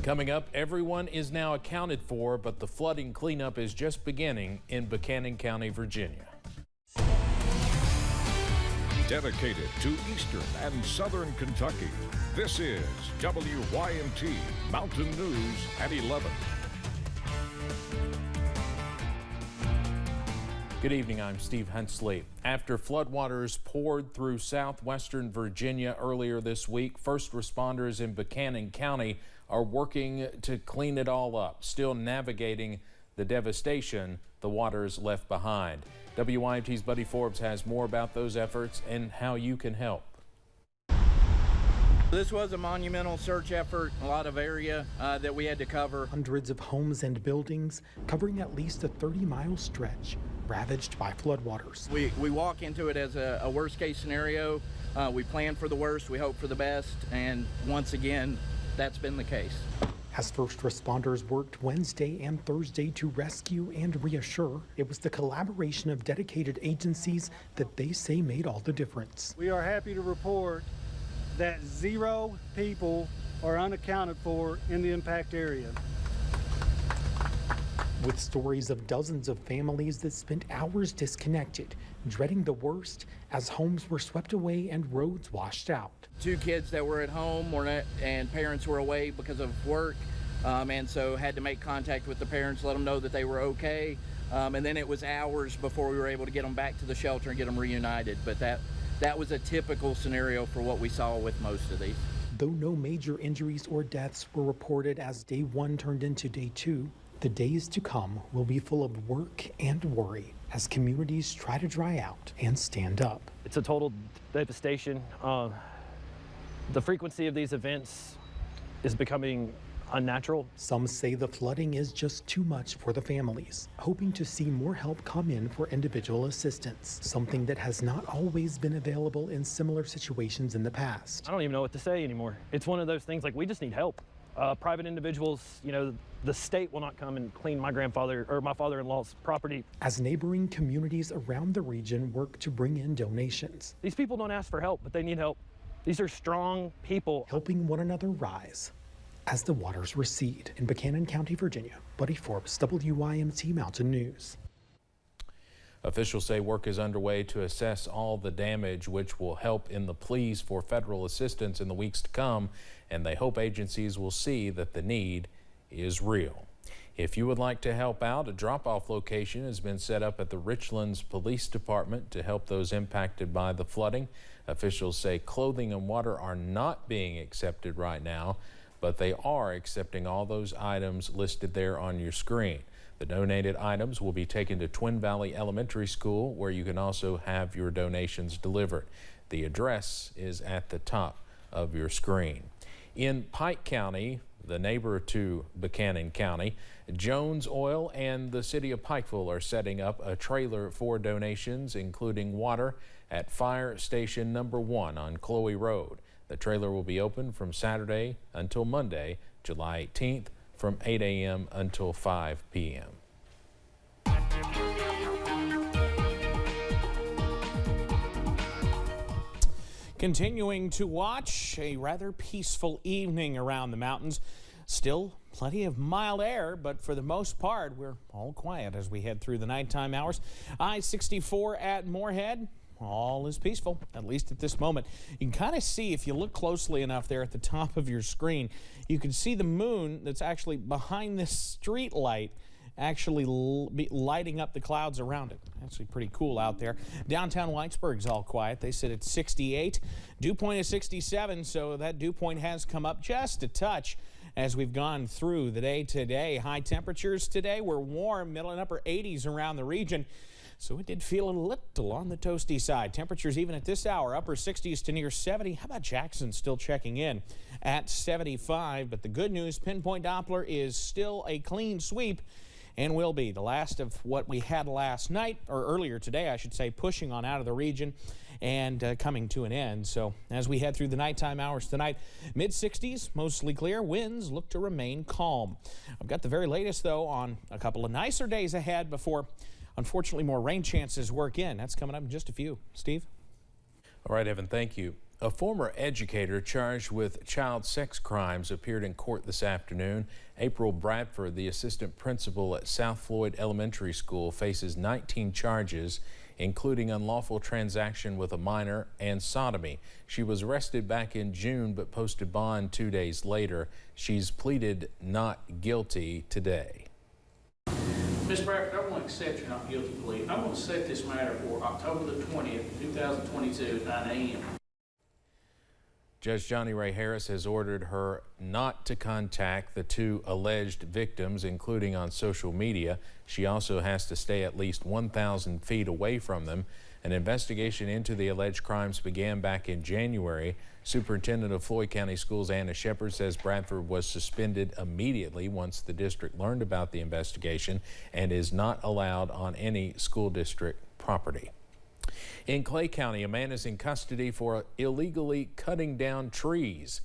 Coming up, everyone is now accounted for, but the flooding cleanup is just beginning in Buchanan County, Virginia. Dedicated to Eastern and Southern Kentucky, this is WYMT Mountain News at 11. Good evening, I'm Steve Hensley. After floodwaters poured through southwestern Virginia earlier this week, first responders in Buchanan County are working to clean it all up, still navigating the devastation the waters left behind. WYMT's Buddy Forbes has more about those efforts and how you can help. This was a monumental search effort, a lot of area that we had to cover. Hundreds of homes and buildings covering at least a 30-mile stretch ravaged by floodwaters. We walk into it as a worst case scenario. We plan for the worst, we hope for the best, and once again, that's been the case. As first responders worked Wednesday and Thursday to rescue and reassure, it was the collaboration of dedicated agencies that they say made all the difference. We are happy to report that 0 people are unaccounted for in the impact area. With stories of dozens of families that spent hours disconnected, dreading the worst as homes were swept away and roads washed out. 2 kids that were at home and parents were away because of work, and so had to make contact with the parents, let them know that they were okay, and then it was hours before we were able to get them back to the shelter and get them reunited. But that was a typical scenario for what we saw with most of these. Though no major injuries or deaths were reported as day 1 turned into day 2, the days to come will be full of work and worry as communities try to dry out and stand up. It's a total devastation. The frequency of these events is becoming unnatural. Some say the flooding is just too much for the families, hoping to see more help come in for individual assistance, something that has not always been available in similar situations in the past. I don't even know what to say anymore. It's one of those things like we just need help. Private individuals, you know, the state will not come and clean my grandfather or my father-in-law's property. As neighboring communities around the region work to bring in donations. These people don't ask for help, but they need help. These are strong people. Helping one another rise as the waters recede. In Buchanan County, Virginia, Buddy Forbes, WYMT Mountain News. Officials say work is underway to assess all the damage, which will help in the pleas for federal assistance in the weeks to come, and they hope agencies will see that the need is real. If you would like to help out, a drop-off location has been set up at the Richlands Police Department to help those impacted by the flooding. Officials say clothing and water are not being accepted right now, but they are accepting all those items listed there on your screen. The donated items will be taken to Twin Valley Elementary School, where you can also have your donations delivered. The address is at the top of your screen. In Pike County, the neighbor to Buchanan County, Jones Oil and the city of Pikeville are setting up a trailer for donations, including water, at Fire Station Number 1 on Chloe Road. The trailer will be open from Saturday until Monday, July 18th, from 8 a.m. until 5 p.m. Continuing to watch a rather peaceful evening around the mountains. Still plenty of mild air, but for the most part, we're all quiet as we head through the nighttime hours. I-64 at Moorhead. All is peaceful, at least at this moment. You can kind of see, if you look closely enough there at the top of your screen, you can see the moon that's actually behind this street light actually lighting up the clouds around it. Actually pretty cool out there. Downtown Whitesburg's all quiet. They sit at 68. Dew point is 67, so that dew point has come up just a touch as we've gone through the day today. High temperatures today were warm, middle and upper 80s around the region. So it did feel a little on the toasty side. Temperatures even at this hour, upper 60s to near 70. How about Jackson still checking in at 75? But the good news, pinpoint Doppler is still a clean sweep and will be the last of what we had last night, or earlier today, I should say, pushing on out of the region and coming to an end. So as we head through the nighttime hours tonight, mid-60s, mostly clear. Winds look to remain calm. I've got the very latest, though, on a couple of nicer days ahead before, unfortunately, more rain chances work in. That's coming up in just a few. Steve? All right, Evan, thank you. A former educator charged with child sex crimes appeared in court this afternoon. April Bradford, the assistant principal at South Floyd Elementary School, faces 19 charges, including unlawful transaction with a minor and sodomy. She was arrested back in June but posted bond 2 days later. She's pleaded not guilty today. Ms. Bradford, I want to accept your not guilty plea. I'm going to set this matter for October the 20th, 2022 at 9 a.m. Judge Johnny Ray Harris has ordered her not to contact the two alleged victims, including on social media. She also has to stay at least 1,000 feet away from them. An investigation into the alleged crimes began back in January. Superintendent of Floyd County Schools Anna Shepard says Bradford was suspended immediately once the district learned about the investigation and is not allowed on any school district property. In Clay County, a man is in custody for illegally cutting down trees.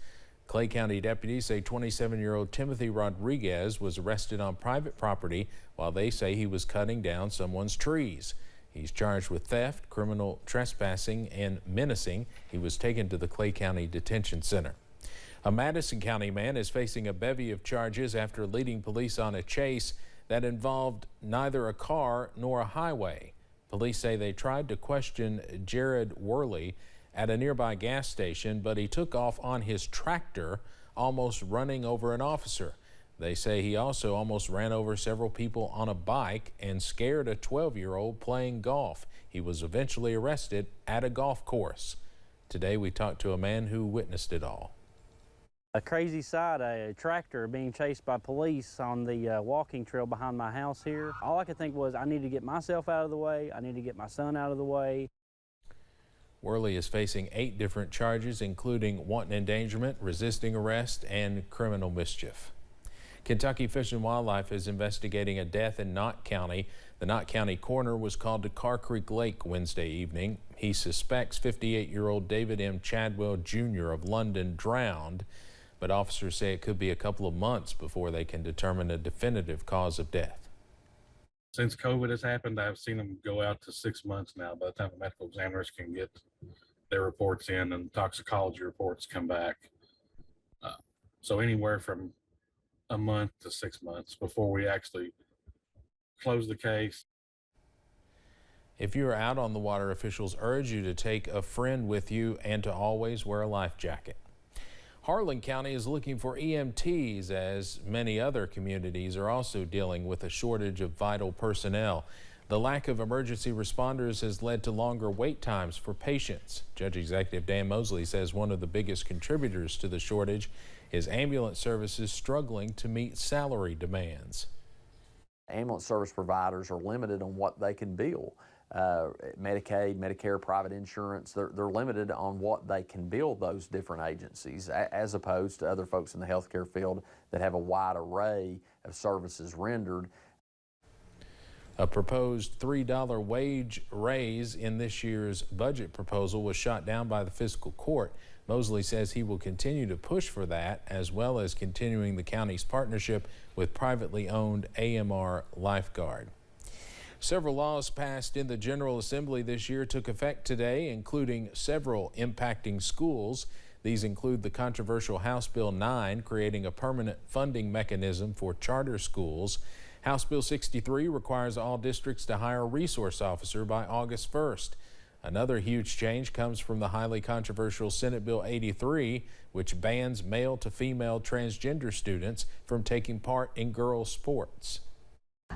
Clay County deputies say 27-year-old Timothy Rodriguez was arrested on private property while they say he was cutting down someone's trees. He's charged with theft, criminal trespassing, and menacing. He was taken to the Clay County Detention Center. A Madison County man is facing a bevy of charges after leading police on a chase that involved neither a car nor a highway. Police say they tried to question Jared Worley at a nearby gas station, but he took off on his tractor, almost running over an officer. They say he also almost ran over several people on a bike and scared a 12-year-old playing golf. He was eventually arrested at a golf course. Today we talked to a man who witnessed it all. A crazy sight, a tractor being chased by police on the walking trail behind my house here. All I could think was I need to get myself out of the way. I need to get my son out of the way. Worley is facing 8 different charges, including wanton endangerment, resisting arrest, and criminal mischief. Kentucky Fish and Wildlife is investigating a death in Knott County. The Knott County coroner was called to Carr Creek Lake Wednesday evening. He suspects 58-year-old David M. Chadwell Jr. of London drowned, but officers say it could be a couple of months before they can determine a definitive cause of death. Since COVID has happened, I've seen them go out to 6 months now by the time the medical examiners can get their reports in and toxicology reports come back. So anywhere from a month to 6 months before we actually close the case. If you're out on the water, officials urge you to take a friend with you and to always wear a life jacket. Harlan County is looking for EMTs, as many other communities are also dealing with a shortage of vital personnel. The lack of emergency responders has led to longer wait times for patients. Judge Executive Dan Mosley says one of the biggest contributors to the shortage is ambulance services struggling to meet salary demands. Ambulance service providers are limited on what they can bill. Medicaid, Medicare, private insurance, they're limited on what they can bill those different agencies, as opposed to other folks in the healthcare field that have a wide array of services rendered. A proposed $3 wage raise in this year's budget proposal was shot down by the fiscal court. Mosley says he will continue to push for that, as well as continuing the county's partnership with privately owned AMR Lifeguard. Several laws passed in the General Assembly this year took effect today, including several impacting schools. These include the controversial House Bill 9, creating a permanent funding mechanism for charter schools. House Bill 63 requires all districts to hire a resource officer by August 1st. Another huge change comes from the highly controversial Senate Bill 83, which bans male to female transgender students from taking part in girls' sports.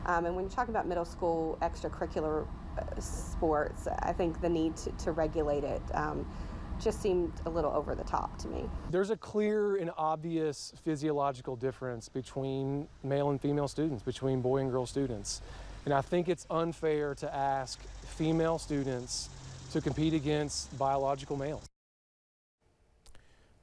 And when you're talking about middle school extracurricular sports, I think the need to regulate it just seemed a little over the top to me. There's a clear and obvious physiological difference between male and female students, between boy and girl students. And I think it's unfair to ask female students to compete against biological males.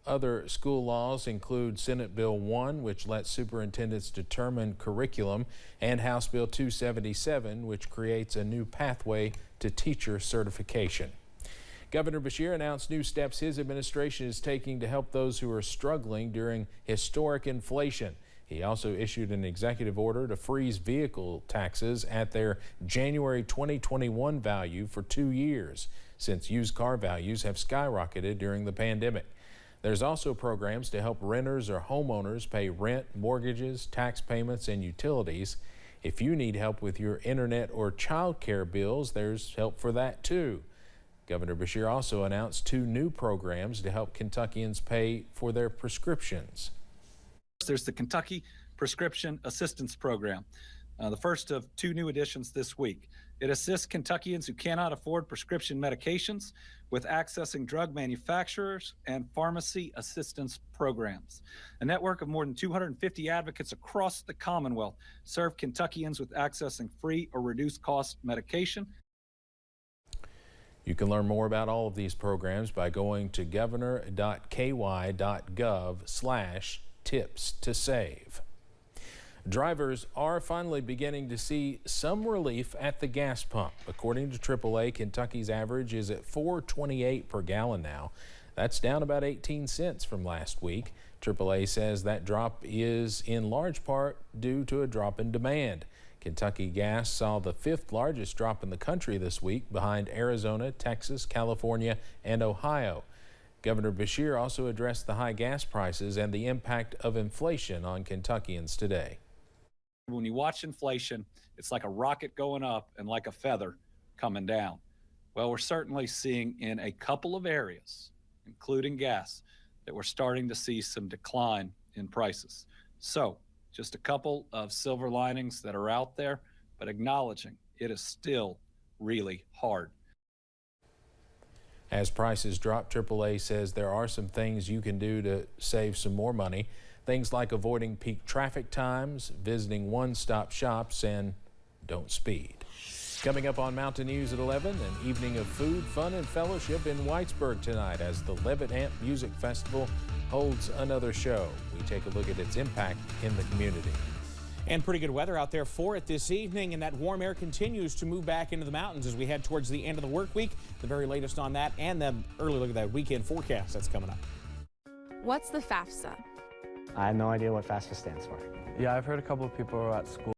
Other school laws include Senate Bill 1, which lets superintendents determine curriculum, and House Bill 277, which creates a new pathway to teacher certification. Governor Beshear announced new steps his administration is taking to help those who are struggling during historic inflation. He also issued an executive order to freeze vehicle taxes at their January 2021 value for 2 years, since used car values have skyrocketed during the pandemic. There's also programs to help renters or homeowners pay rent, mortgages, tax payments, and utilities. If you need help with your internet or child care bills, there's help for that too. Governor Beshear also announced 2 new programs to help Kentuckians pay for their prescriptions. There's the Kentucky Prescription Assistance Program, the first of 2 new additions this week. It assists Kentuckians who cannot afford prescription medications with accessing drug manufacturers and pharmacy assistance programs. A network of more than 250 advocates across the Commonwealth serve Kentuckians with accessing free or reduced cost medication. You can learn more about all of these programs by going to governor.ky.gov/tips to save. Drivers are finally beginning to see some relief at the gas pump. According to AAA, Kentucky's average is at $4.28 per gallon now. That's down about 18 cents from last week. AAA says that drop is in large part due to a drop in demand. Kentucky Gas saw the 5th largest drop in the country this week, behind Arizona, Texas, California, and Ohio. Governor Beshear also addressed the high gas prices and the impact of inflation on Kentuckians today. When you watch inflation, it's like a rocket going up and like a feather coming down. Well, we're certainly seeing in a couple of areas, including gas, that we're starting to see some decline in prices. So just a couple of silver linings that are out there, but acknowledging it is still really hard. As prices drop, AAA says there are some things you can do to save some more money. Things like avoiding peak traffic times, visiting one-stop shops, and don't speed. Coming up on Mountain News at 11, an evening of food, fun, and fellowship in Whitesburg tonight as the Levitt Amp Music Festival holds another show. We take a look at its impact in the community. And pretty good weather out there for it this evening, and that warm air continues to move back into the mountains as we head towards the end of the work week. The very latest on that and the early look at that weekend forecast that's coming up. What's the FAFSA? I have no idea what FAFSA stands for. Yeah, I've heard a couple of people at school